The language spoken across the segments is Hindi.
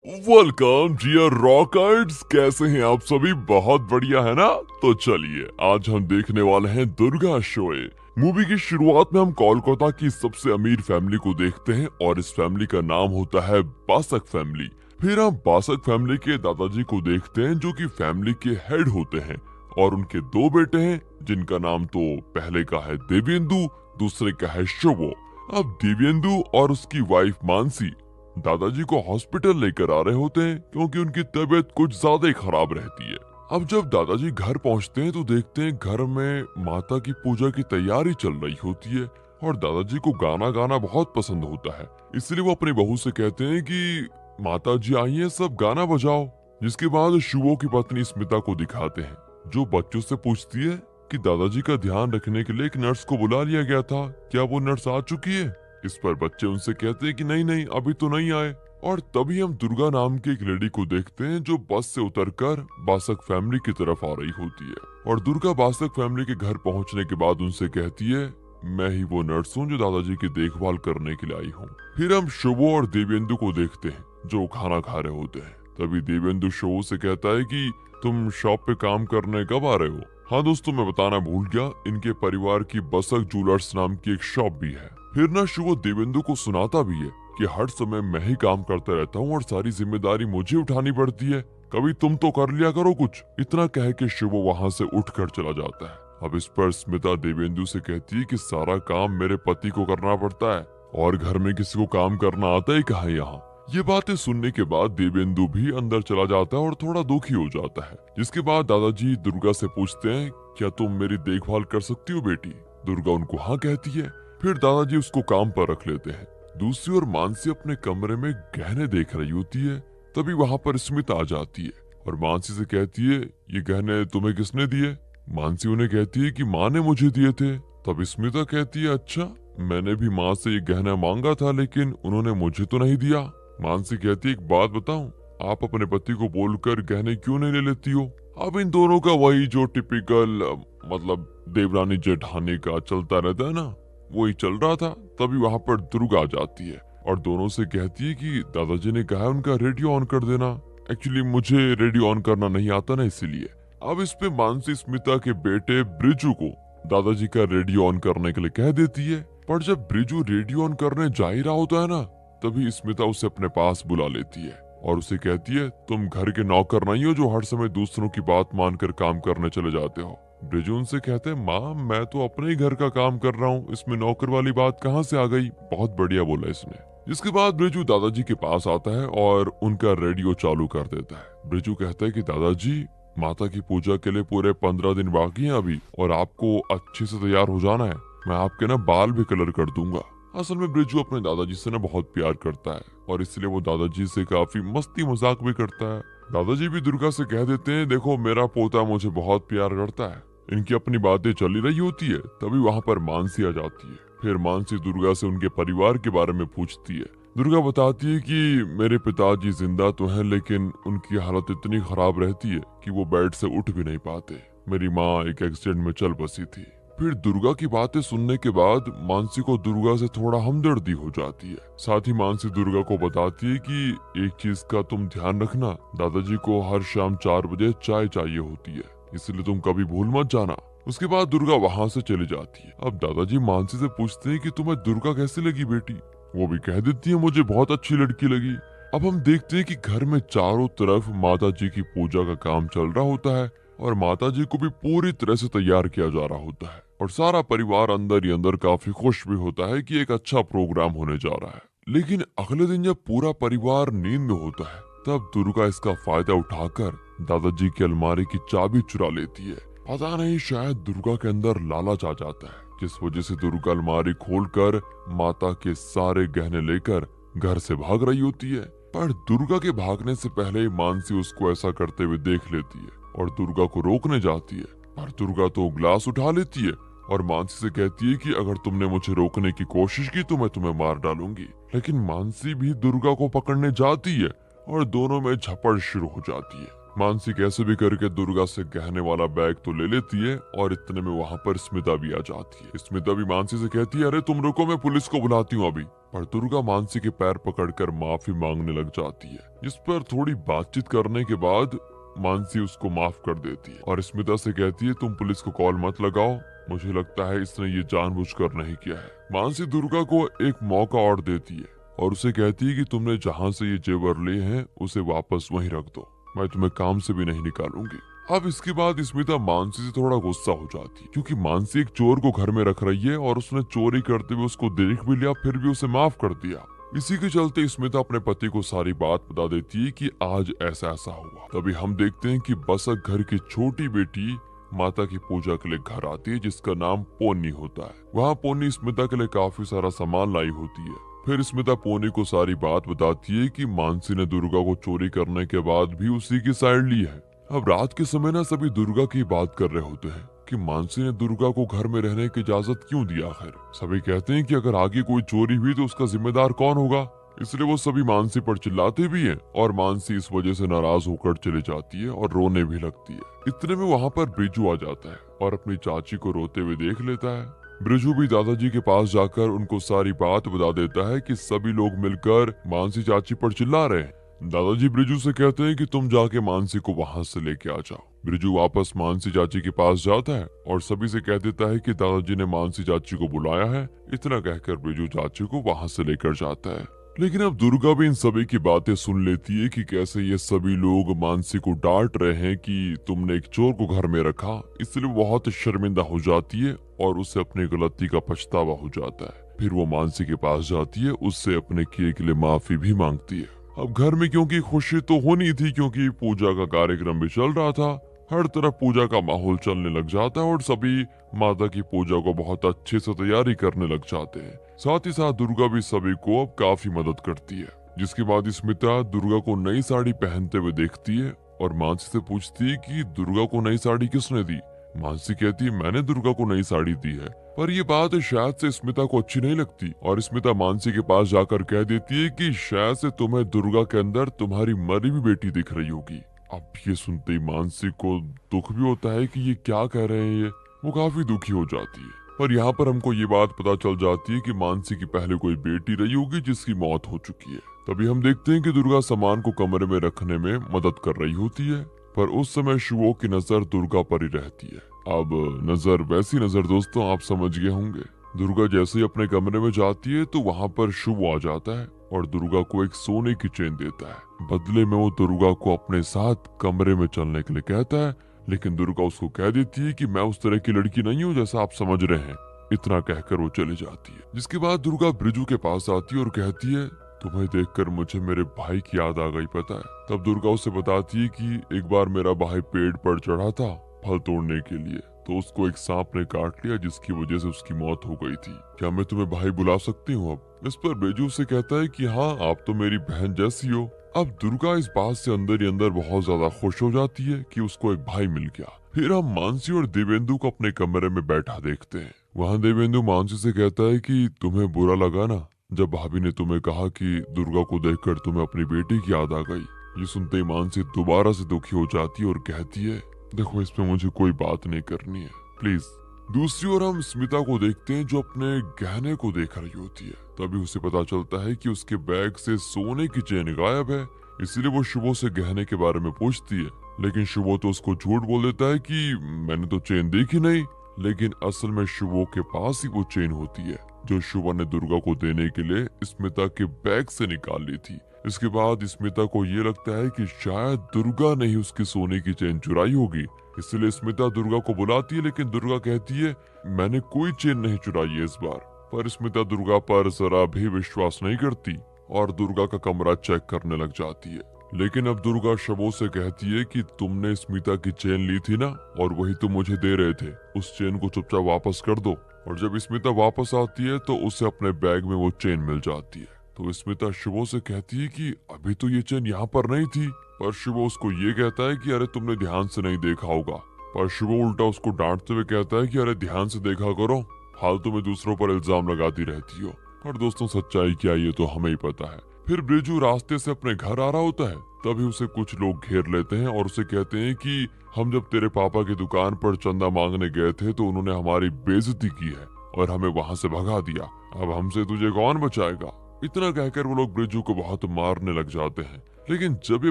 वेलकम डियर रॉकर्स, कैसे हैं आप सभी? बहुत बढ़िया है ना? तो चलिए आज हम देखने वाले हैं दुर्गा शोए। मूवी की शुरुआत में हम कोलकाता की सबसे अमीर फैमिली को देखते हैं और इस फैमिली का नाम होता है बासक फैमिली। फिर हम बासक फैमिली के दादाजी को देखते हैं जो कि फैमिली के हेड होते हैं और उनके दो बेटे हैं जिनका नाम तो पहले का है देवेंदु, दूसरे का है शुभो। अब देवेंदु और उसकी वाइफ मानसी दादाजी को हॉस्पिटल लेकर आ रहे होते हैं क्योंकि उनकी तबीयत कुछ ज्यादा ही खराब रहती है। अब जब दादाजी घर पहुंचते हैं तो देखते हैं घर में माता की पूजा की तैयारी चल रही होती है और दादाजी को गाना गाना बहुत पसंद होता है, इसलिए वो अपनी बहू से कहते हैं कि माता जी आई हैं, सब गाना बजाओ। जिसके बाद शुभो की पत्नी स्मिता को दिखाते हैं जो बच्चों से पूछती है कि दादाजी का ध्यान रखने के लिए एक नर्स को बुला लिया गया था, क्या वो नर्स आ चुकी है? इस पर बच्चे उनसे कहते हैं कि नहीं नहीं, अभी तो नहीं आए। और तभी हम दुर्गा नाम की एक लेडी को देखते हैं जो बस से उतरकर बासक फैमिली की तरफ आ रही होती है और दुर्गा बासक फैमिली के घर पहुंचने के बाद उनसे कहती है, मैं ही वो नर्स हूँ जो दादाजी की देखभाल करने के लिए आई हूँ। फिर हम शुभो और देवेंदु को देखते हैं जो खाना खा रहे होते हैं। तभी देवेंदु शुभो से कहता है कि तुम शॉप पे काम करने कब आ रहे हो? हाँ दोस्तों, मैं बताना भूल गया, इनके परिवार की बसक ज्वेलर्स नाम की एक शॉप भी है। फिर ना शुभो देवेंदु को सुनाता भी है कि हर समय मैं ही काम करता रहता हूँ और सारी जिम्मेदारी मुझे उठानी पड़ती है, कभी तुम तो कर लिया करो कुछ। इतना कह के शुभो वहाँ से उठकर चला जाता है। अब इस पर स्मिता देवेंदु से कहती है कि सारा काम मेरे पति को करना पड़ता है और घर में किसी को काम करना आता ही कहाँ यहाँ। ये बातें सुनने के बाद देवेंदु भी अंदर चला जाता है और थोड़ा दुखी हो जाता है। जिसके बाद दादाजी दुर्गा से पूछते हैं, क्या तुम मेरी देखभाल कर सकती हो बेटी? दुर्गा उनको हाँ कहती है। फिर दादाजी उसको काम पर रख लेते हैं। दूसरी ओर मानसी अपने कमरे में गहने देख रही होती है। तभी वहाँ पर स्मिता आ जाती है और मानसी से कहती है, ये गहने तुम्हें किसने दिए? मानसी उन्हें कहती है कि माँ ने मुझे दिए थे। तब स्मिता कहती है, अच्छा, मैंने भी माँ से ये गहना मांगा था लेकिन उन्होंने मुझे तो नहीं दिया। मानसी कहती है, एक बात बताऊं, आप अपने पति को बोलकर गहने क्यों नहीं ले लेती हो? अब इन दोनों का वही जो टिपिकल मतलब देवरानी जेठानी का चलता रहता है ना, वही चल रहा था। तभी वहाँ पर दुर्गा आ जाती है और दोनों से कहती है कि दादाजी ने कहा उनका रेडियो ऑन कर देना। एक्चुअली मुझे रेडियो ऑन करना नहीं आता ना, इसीलिए। अब इस पे मानसी स्मिता के बेटे ब्रिजू को दादाजी का रेडियो ऑन करने के लिए कह देती है। पर जब ब्रिजू रेडियो ऑन करने जा ही रहा होता है ना, तभी स्मिता उसे अपने पास बुला लेती है और उसे कहती है, तुम घर के नौकर नहीं हो जो हर समय दूसरों की बात मानकर काम करने चले जाते हो। ब्रिजू उनसे कहते हैं, माँ मैं तो अपने ही घर का काम कर रहा हूँ, इसमें नौकर वाली बात कहाँ से आ गई? बहुत बढ़िया बोला इसने। जिसके बाद ब्रिजू दादाजी के पास आता है और उनका रेडियो चालू कर देता है। ब्रिजू कहता है कि दादाजी, माता की पूजा के लिए पूरे 15 दिन बाकी हैं अभी और आपको अच्छे से तैयार हो जाना है। मैं आपके ना बाल भी कलर कर दूंगा। असल में ब्रिजू अपने दादाजी से ना बहुत प्यार करता है और इसलिए वो दादाजी से काफी मस्ती मजाक भी करता है। दादाजी भी दुर्गा से कह देते हैं, देखो मेरा पोता मुझे बहुत प्यार करता है। इनकी अपनी बातें चली रही होती है तभी वहाँ पर मानसी आ जाती है। फिर मानसी दुर्गा से उनके परिवार के बारे में पूछती है। दुर्गा बताती है कि मेरे पिताजी जिंदा तो हैं लेकिन उनकी हालत इतनी खराब रहती है कि वो बेड से उठ भी नहीं पाते। मेरी माँ एक एक्सीडेंट में चल बसी थी। फिर दुर्गा की बातें सुनने के बाद मानसी को दुर्गा से थोड़ा हमदर्दी हो जाती है। साथ ही मानसी दुर्गा को बताती है कि एक चीज का तुम ध्यान रखना, दादाजी को हर शाम 4 बजे चाय चाहिए होती है, इसलिए तुम कभी भूल मत जाना। उसके बाद दुर्गा वहाँ से चली जाती है। अब दादाजी मानसी से पूछते हैं कि तुम्हें दुर्गा कैसी लगी बेटी? वो भी कह देती है, मुझे बहुत अच्छी लड़की लगी। अब हम देखते हैं कि घर में चारों तरफ माता जी की पूजा का काम चल रहा होता है और माता जी को भी पूरी तरह से तैयार किया जा रहा होता है और सारा परिवार अंदर ही अंदर काफी खुश भी होता है कि एक अच्छा प्रोग्राम होने जा रहा है। लेकिन अगले दिन जब पूरा परिवार नींद में होता है तब दुर्गा इसका फायदा उठाकर दादाजी की अलमारी की चाबी चुरा लेती है। पता नहीं, शायद दुर्गा के अंदर लालच आ जाता है, जिस वजह से दुर्गा अलमारी खोलकर माता के सारे गहने लेकर घर से भाग रही होती है। पर दुर्गा के भागने से पहले ही मानसी उसको ऐसा करते हुए देख लेती है और दुर्गा को रोकने जाती है। पर दुर्गा तो ग्लास उठा लेती है और मानसी से कहती है कि अगर तुमने मुझे रोकने की कोशिश की तो मैं तुम्हें मार डालूंगी। लेकिन मानसी भी दुर्गा को पकड़ने जाती है और दोनों में झपड़ शुरू हो जाती है। मानसी कैसे भी करके दुर्गा से गहने वाला बैग तो ले लेती है और इतने में वहाँ पर स्मिता भी आ जाती है। स्मिता भी मानसी से कहती है, अरे तुम रुको, मैं पुलिस को बुलाती हूँ अभी। और दुर्गा मानसी के पैर पकड़कर माफी मांगने लग जाती है, जिस पर थोड़ी बातचीत करने के बाद मानसी उसको माफ कर देती है और स्मिता से कहती है तुम पुलिस को कॉल मत लगाओ, मुझे लगता है इसने ये जानबूझकर नहीं किया है। मानसी दुर्गा को एक मौका और देती है और उसे कहती है कि तुमने जहाँ से ये जेवर लिए हैं उसे वापस वहीं रख दो, मैं तुम्हें काम से भी नहीं निकालूंगी। अब इसके बाद स्मिता मानसी से थोड़ा गुस्सा हो जाती है क्योंकि मानसी एक चोर को घर में रख रही है और उसने चोरी करते हुए उसको देख भी लिया, फिर भी उसे माफ कर दिया। इसी के चलते स्मिता अपने पति को सारी बात बता देती है कि आज ऐसा ऐसा हुआ। तभी हम देखते हैं कि बसक घर की छोटी बेटी माता की पूजा के लिए घर आती है जिसका नाम पोनी होता है। वहाँ पोनी स्मिता के लिए काफी सारा सामान लाई होती है। फिर स्मिता पोनी को सारी बात बताती है कि मानसी ने दुर्गा को चोरी करने के बाद भी उसी की साइड ली है। अब रात के समय ना सभी दुर्गा की बात कर रहे होते हैं कि मानसी ने दुर्गा को घर में रहने की इजाजत क्यों दी आखिर। सभी कहते हैं कि अगर आगे कोई चोरी हुई तो उसका जिम्मेदार कौन होगा, इसलिए वो सभी मानसी पर चिल्लाते भी हैं और मानसी इस वजह से नाराज होकर चली जाती है और रोने भी लगती है। इतने में वहाँ पर ब्रिजू आ जाता है और अपनी चाची को रोते हुए देख लेता है। ब्रिजू भी दादाजी के पास जाकर उनको सारी बात बता देता है कि सभी लोग मिलकर मानसी चाची पर चिल्ला रहे हैं। दादाजी ब्रिजू से कहते हैं कि तुम जाके मानसी को वहां से लेके आ जाओ। ब्रिजू वापस मानसी चाची के पास जाता है और सभी से कह देता है कि दादाजी ने मानसी चाची को बुलाया है। इतना कहकर ब्रिजू चाची को वहां से लेकर जाता है। लेकिन अब दुर्गा भी इन सभी की बातें सुन लेती है कि कैसे ये सभी लोग मानसी को डांट रहे हैं कि तुमने एक चोर को घर में रखा, इसलिए बहुत शर्मिंदा हो जाती है और उसे अपनी गलती का पछतावा हो जाता है। फिर वो मानसी के पास जाती है, उससे अपने किए के लिए माफी भी मांगती है। अब घर में क्योंकि खुशी तो होनी थी क्योंकि पूजा का कार्यक्रम भी चल रहा था, हर तरफ पूजा का माहौल चलने लग जाता है और सभी माता की पूजा को बहुत अच्छे से तैयारी करने लग जाते हैं। साथ ही साथ दुर्गा भी सभी को अब काफी मदद करती है। जिसके बाद स्मिता दुर्गा को नई साड़ी पहनते हुए देखती है और मानसी से पूछती है कि दुर्गा को नई साड़ी किसने दी। मानसी कहती है मैंने दुर्गा को नई साड़ी दी है, पर ये बात शायद से स्मिता को अच्छी नहीं लगती और स्मिता मानसी के पास जाकर कह देती है कि शायद से तुम्हें दुर्गा के अंदर तुम्हारी मरी हुई बेटी दिख रही होगी। अब ये सुनते ही मानसी को दुख भी होता है कि ये क्या कह रहे हैं, ये वो काफी दुखी हो जाती है। पर यहाँ पर हमको ये बात पता चल जाती है कि मानसी की पहले कोई बेटी रही होगी जिसकी मौत हो चुकी है। तभी हम देखते हैं कि दुर्गा सामान को कमरे में रखने में मदद कर रही होती है, पर उस समय शुभो की नजर दुर्गा पर ही रहती है। अब नजर वैसी नजर दोस्तों आप समझ गए होंगे। दुर्गा जैसे ही अपने कमरे में जाती है तो वहाँ पर शुभ आ जाता है और दुर्गा को एक सोने की चेन देता है। बदले में वो दुर्गा को अपने साथ कमरे में चलने के लिए कहता है, लेकिन दुर्गा उसको कह देती है कि मैं उस तरह की लड़की नहीं हूँ जैसा आप समझ रहे हैं। इतना कहकर वो चली जाती है। जिसके बाद दुर्गा ब्रिजू के पास आती है और कहती है तुम्हें देखकर मुझे मेरे भाई की याद आ गई पता है। तब दुर्गा उसे बताती है कि एक बार मेरा भाई पेड़ पर चढ़ा था फल तोड़ने के लिए, तो उसको एक सांप ने काट लिया जिसकी वजह से उसकी मौत हो गई थी। क्या मैं तुम्हें भाई बुला सकती हूँ अब। इस पर ब्रिजू से कहता है कि हाँ आप तो मेरी बहन जैसी हो। अब दुर्गा इस बात से अंदर ही अंदर बहुत ज्यादा खुश हो जाती है कि उसको एक भाई मिल गया। फिर हम मानसी और देवेंदु को अपने कमरे में बैठा देखते हैं। वहाँ देवेंदु मानसी से कहता है कि तुम्हें बुरा लगा ना जब भाभी ने तुम्हें कहा कि दुर्गा को देखकर तुम्हें अपनी बेटी की याद आ गई। ये सुनते ही मानसी दोबारा से दुखी हो जाती है और कहती है देखो इसमें मुझे कोई बात नहीं करनी है प्लीज। दूसरी ओर हम स्मिता को देखते हैं जो अपने गहने को देख रही होती है। तभी उसे पता चलता है कि उसके बैग से सोने की चेन गायब है, इसलिए वो शुभो से गहने के बारे में पूछती है। लेकिन शुभो तो उसको झूठ बोल देता है कि मैंने तो चेन देखी नहीं। लेकिन असल में शुभो के पास ही वो चेन होती है जो शुभो ने दुर्गा को देने के लिए स्मिता के बैग से निकाल ली थी। इसके बाद स्मिता को ये लगता है कि शायद दुर्गा ने ही उसकी सोने की चेन चुराई होगी, इसलिए स्मिता दुर्गा को बुलाती है। लेकिन दुर्गा कहती है मैंने कोई चेन नहीं चुराई है इस बार। पर स्मिता दुर्गा पर जरा भी विश्वास नहीं करती और दुर्गा का कमरा चेक करने लग जाती है। लेकिन अब दुर्गा शबो से कहती है कि तुमने स्मिता की चेन ली थी ना और वही तुम मुझे दे रहे थे, उस चेन को चुपचाप वापस कर दो। और जब स्मिता वापस आती है तो उसे अपने बैग में वो चेन मिल जाती है। तो स्मिता शुभो से कहती है कि अभी तो ये चेन यहाँ पर नहीं थी। पर शुभो उसको ये कहता है कि अरे तुमने ध्यान से नहीं देखा होगा। पर शुभो उल्टा उसको डांटते हुए कहता है कि अरे ध्यान से देखा करो, फालतू में दूसरों पर इल्जाम लगाती रहती हो। और दोस्तों सच्चाई क्या ये तो हमें ही पता है। फिर ब्रिजू रास्ते से अपने घर आ रहा होता है, तभी उसे कुछ लोग घेर लेते हैं और उसे कहते हैं कि हम जब तेरे पापा की दुकान पर चंदा मांगने गए थे तो उन्होंने हमारी बेइज्जती की है और हमें वहाँ से भगा दिया। अब हमसे तुझे कौन बचाएगा। इतना कहकर वो लोग ब्रिजू को बहुत मारने लग जाते हैं। लेकिन जब ये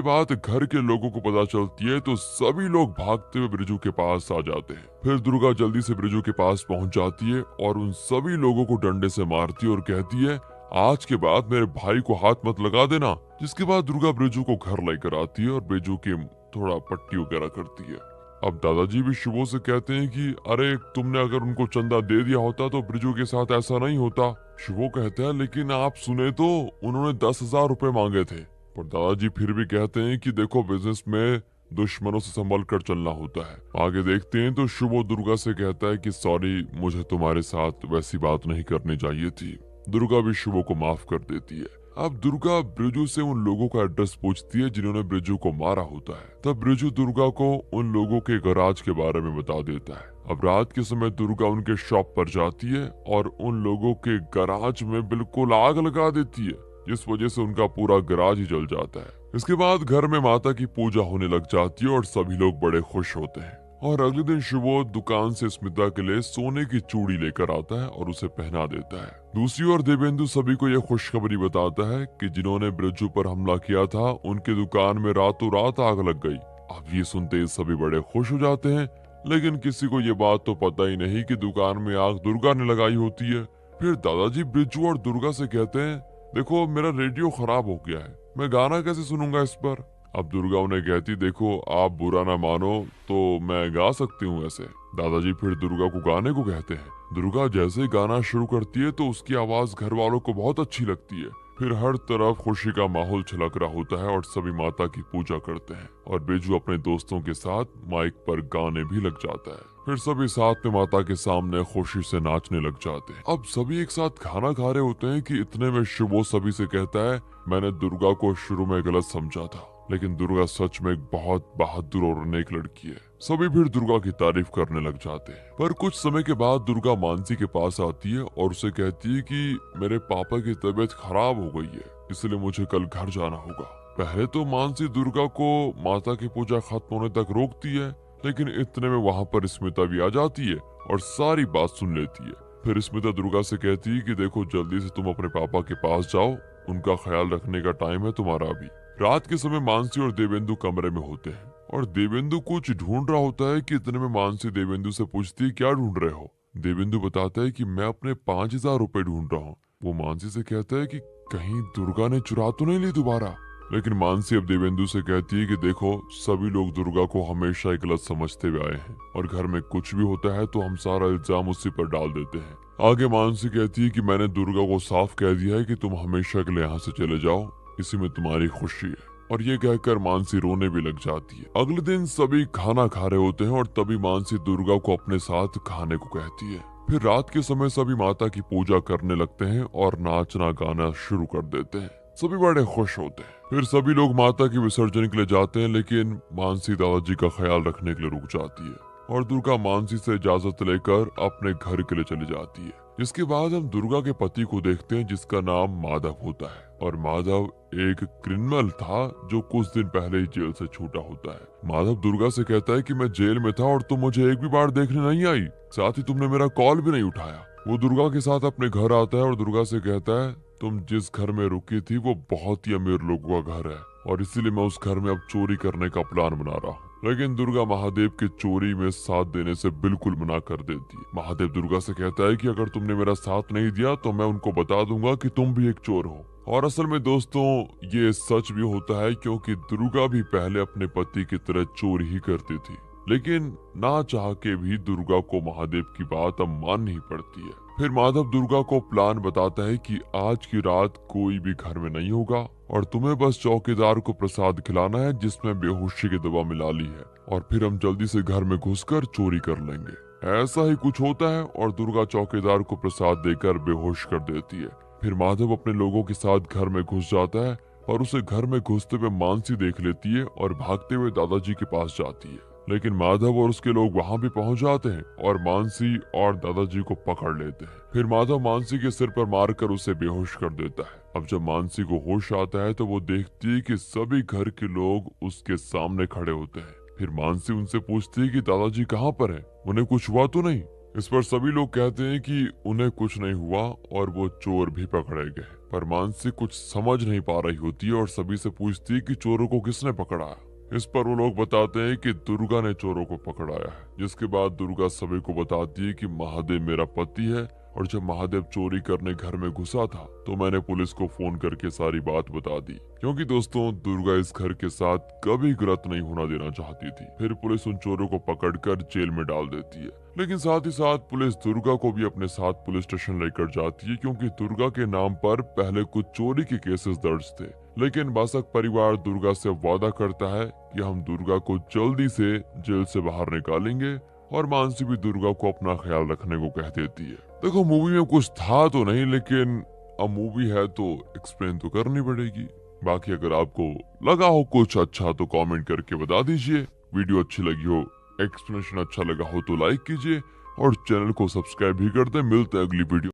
बात घर के लोगों को पता चलती है तो सभी लोग भागते हुए ब्रिजू के पास आ जाते हैं। फिर दुर्गा जल्दी से ब्रिजू के पास पहुंच जाती है और उन सभी लोगों को डंडे से मारती है और कहती है, आज के बाद मेरे भाई को हाथ मत लगा देना। जिसके बाद दुर्गा ब्रिजू को घर लेकर आती है और ब्रिजू की थोड़ा पट्टी वगैरह करती है। अब दादाजी भी शुभो से कहते हैं कि अरे तुमने अगर उनको चंदा दे दिया होता तो ब्रिजू के साथ ऐसा नहीं होता। शुभो कहते हैं लेकिन आप सुने तो उन्होंने 10,000 रुपए मांगे थे। पर दादाजी फिर भी कहते हैं कि देखो बिजनेस में दुश्मनों से संभल कर चलना होता है। आगे देखते हैं तो शुभो दुर्गा से कहता है कि सॉरी, मुझे तुम्हारे साथ वैसी बात नहीं करनी चाहिए थी। दुर्गा भी शुभो को माफ कर देती है। अब दुर्गा ब्रिजू से उन लोगों का एड्रेस पूछती है जिन्होंने ब्रिजू को मारा होता है। तब ब्रिजू दुर्गा को उन लोगों के गैराज के बारे में बता देता है। अब रात के समय दुर्गा उनके शॉप पर जाती है और उन लोगों के गैराज में बिल्कुल आग लगा देती है, जिस वजह से उनका पूरा गैराज ही जल जाता है। इसके बाद घर में माता की पूजा होने लग जाती है और सभी लोग बड़े खुश होते हैं। और अगले दिन शुभो दुकान से स्मिता के लिए सोने की चूड़ी लेकर आता है और उसे पहना देता है। दूसरी ओर देवेंदु सभी को यह खुशखबरी बताता है कि जिन्होंने ब्रिजू पर हमला किया था उनके दुकान में रातों रात आग लग गई। अब ये सुनते ही सभी बड़े खुश हो जाते हैं, लेकिन किसी को ये बात तो पता ही नहीं कि दुकान में आग दुर्गा ने लगाई होती है। फिर दादाजी ब्रिजू और दुर्गा से कहते हैं, देखो मेरा रेडियो खराब हो गया है, मैं गाना कैसे सुनूंगा इस पर। अब दुर्गा उन्हें कहती, देखो आप बुरा ना मानो तो मैं गा सकती हूँ ऐसे। दादाजी फिर दुर्गा को गाने को कहते हैं। दुर्गा जैसे ही गाना शुरू करती है तो उसकी आवाज घर वालों को बहुत अच्छी लगती है। फिर हर तरफ खुशी का माहौल छलक रहा होता है और सभी माता की पूजा करते हैं और बिरजू अपने दोस्तों के साथ माइक पर गाने भी लग जाता है। फिर सभी साथ में माता के सामने खुशी से नाचने लग जाते हैं। अब सभी एक साथ खाना खा रहे होते हैं कि इतने में शुभो सभी से कहता है, मैंने दुर्गा को शुरू में गलत समझा था, लेकिन दुर्गा सच में एक बहुत बहादुर और नेक लड़की है। सभी फिर दुर्गा की तारीफ करने लग जाते हैं। पर कुछ समय के बाद दुर्गा मानसी के पास आती है और उसे कहती है कि मेरे पापा की तबीयत खराब हो गई है, इसलिए मुझे कल घर जाना होगा। पहले तो मानसी दुर्गा को माता की पूजा खत्म होने तक रोकती है, लेकिन इतने में वहाँ पर स्मिता भी आ जाती है और सारी बात सुन लेती है। फिर स्मिता दुर्गा से कहती है कि देखो जल्दी से तुम अपने पापा के पास जाओ, उनका ख्याल रखने का टाइम है तुम्हारा अभी। रात के समय मानसी और देवेंदु कमरे में होते हैं और देवेंदु कुछ ढूंढ रहा होता है कि इतने में मानसी देवेंदु से पूछती है, क्या ढूंढ रहे हो। देवेंदु बताता है कि मैं अपने 5,000 रुपए ढूंढ रहा हूँ। वो मानसी से कहता है कि कहीं दुर्गा ने चुरा तो नहीं ली दोबारा। लेकिन मानसी अब देवेंदु से कहती है कि देखो सभी लोग दुर्गा को हमेशा ही गलत समझते हुए आए हैं और घर में कुछ भी होता है तो हम सारा इल्जाम उसी पर डाल देते हैं। आगे मानसी कहती है कि मैंने दुर्गा को साफ कह दिया है कि तुम हमेशा के लिए यहाँ से चले जाओ, इसी में तुम्हारी खुशी है। और ये कहकर मानसी रोने भी लग जाती है। अगले दिन सभी खाना खा रहे होते हैं और तभी मानसी दुर्गा को अपने साथ खाने को कहती है। फिर रात के समय सभी माता की पूजा करने लगते हैं और नाचना गाना शुरू कर देते हैं। सभी बड़े खुश होते हैं। फिर सभी लोग माता की विसर्जन के लिए जाते हैं, लेकिन मानसी दादाजी का ख्याल रखने के लिए रुक जाती है और दुर्गा मानसी से इजाजत लेकर अपने घर के लिए चली जाती है। इसके बाद हम दुर्गा के पति को देखते हैं जिसका नाम माधव होता है और माधव एक क्रिमिनल था जो कुछ दिन पहले ही जेल से छूटा होता है। माधव दुर्गा से कहता है कि मैं जेल में था और तुम मुझे एक भी बार देखने नहीं आई, साथ ही तुमने मेरा कॉल भी नहीं उठाया। वो दुर्गा के साथ अपने घर आता है और दुर्गा से कहता है, तुम जिस घर में रुकी थी वो बहुत ही अमीर लोगों का घर है और इसीलिए मैं उस घर में अब चोरी करने का प्लान बना रहा हूँ। लेकिन दुर्गा महादेव की चोरी में साथ देने से बिल्कुल मना कर देती है। महादेव दुर्गा से कहता है कि अगर तुमने मेरा साथ नहीं दिया तो मैं उनको बता दूंगा कि तुम भी एक चोर हो। और असल में दोस्तों ये सच भी होता है, क्योंकि दुर्गा भी पहले अपने पति की तरह चोरी ही करती थी, लेकिन ना चाह के भी दुर्गा को महादेव की बात अब माननी पड़ती है। फिर माधव दुर्गा को प्लान बताता है कि आज की रात कोई भी घर में नहीं होगा और तुम्हें बस चौकीदार को प्रसाद खिलाना है जिसमें बेहोशी की दवा मिला ली है, और फिर हम जल्दी से घर में घुसकर चोरी कर लेंगे। ऐसा ही कुछ होता है और दुर्गा चौकीदार को प्रसाद देकर बेहोश कर देती है। फिर माधव अपने लोगों के साथ घर में घुस जाता है और उसे घर में घुसते हुए मानसी देख लेती है और भागते हुए दादाजी के पास जाती है। लेकिन माधव और उसके लोग वहां भी पहुंच जाते हैं और मानसी और दादाजी को पकड़ लेते हैं। फिर माधव मानसी के सिर पर मारकर उसे बेहोश कर देता है। अब जब मानसी को होश आता है तो वो देखती है कि सभी घर के लोग उसके सामने खड़े होते हैं। फिर मानसी उनसे पूछती है कि दादाजी कहाँ पर हैं? उन्हें कुछ हुआ तो नहीं? इस पर सभी लोग कहते हैं कि उन्हें कुछ नहीं हुआ और वो चोर भी पकड़े गए। पर मानसी कुछ समझ नहीं पा रही होती है और सभी से पूछती है कि चोरों को किसने पकड़ा। इस पर वो लोग बताते हैं कि दुर्गा ने चोरों को पकड़ाया है, जिसके बाद दुर्गा सभी को बताती है कि महादेव मेरा पति है और जब महादेव चोरी करने घर में घुसा था तो मैंने पुलिस को फोन करके सारी बात बता दी, क्योंकि दोस्तों दुर्गा इस घर के साथ कभी गलत नहीं होना देना चाहती थी। फिर पुलिस उन चोरों को पकड़कर जेल में डाल देती है, लेकिन साथ ही साथ पुलिस दुर्गा को भी अपने साथ पुलिस स्टेशन लेकर जाती है, क्योंकि दुर्गा के नाम पर पहले कुछ चोरी के केसेस दर्ज थे। लेकिन बासक परिवार दुर्गा से वादा करता है कि हम दुर्गा को जल्दी से जेल से बाहर निकालेंगे और मानसी भी दुर्गा को अपना ख्याल रखने को कह देती है। देखो मूवी में कुछ था तो नहीं, लेकिन अब मूवी है तो एक्सप्लेन तो करनी पड़ेगी। बाकी अगर आपको लगा हो कुछ अच्छा तो कमेंट करके बता दीजिए। वीडियो अच्छी लगी हो, एक्सप्लेनेशन अच्छा लगा हो तो लाइक कीजिए और चैनल को सब्सक्राइब भी कर दे। मिलते हैं अगली वीडियो।